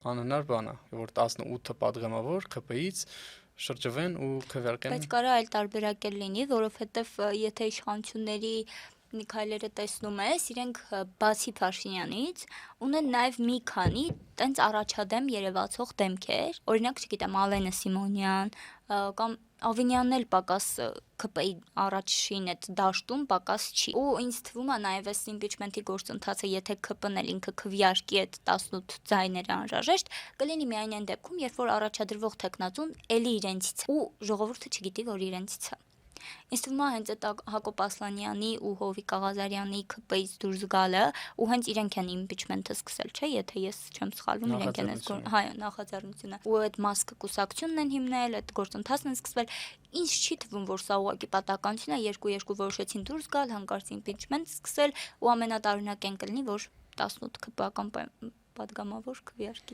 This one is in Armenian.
անհնար բան է, որ 18 падգամավոր ԿՊ-ից շրջվեն ու քվեարկեն։ Բայց կարա այլ տարբերակ էլ լինի, որովհետև եթե իշխանությունների քայլերը տեսնում ես, իրենք բացի Փաշինյանից ունեն նաև մի քանի տենց առաջադեմ երևացող դեմքեր, օրինակ, չգիտեմ, Ալենը Սիմոնյան կամ Ավինյանն էլ պակաս ԿՊ-ի առաջին այդ դաշտում պակաս չի։ Ու ինձ թվում է նաև այս իմպիչմենթի գործընթացը, եթե ԿՊ-ն էլ ինքը քվեարկի այդ 18 ձայները անհրաժեշտ, կլինի միայն այն դեպքում, երբ որ առաջադրվող տեխնացուն էլի իրենցից է ու ժողովուրդը չգիտի, որ իրենցից է։ Ինձ թվում է հենց այդ Հակոբ Ասլանյանի ու Հովիկ Աղազարյանի ԿՊ-ից դուրս գալը ու հենց իրենք են իմպիչմենթը սկսել, չէ՞, եթե ես չեմ սխալվում, իրենք են նախաձեռնությունը։ Ու այդ մասկը կուսակցությունն են հիմնել, այդ գործընթացն են սկսվել։ Ինձ չի թվում, որ սա ուղղակի պատահականություն է, երկու որոշեցին դուրս գալ, հանկարծ իմպիչմենթ սկսել ու ամենատարօրինակ են կլինի, որ 18 ԿՊ-ական падգամավոր քվեարկի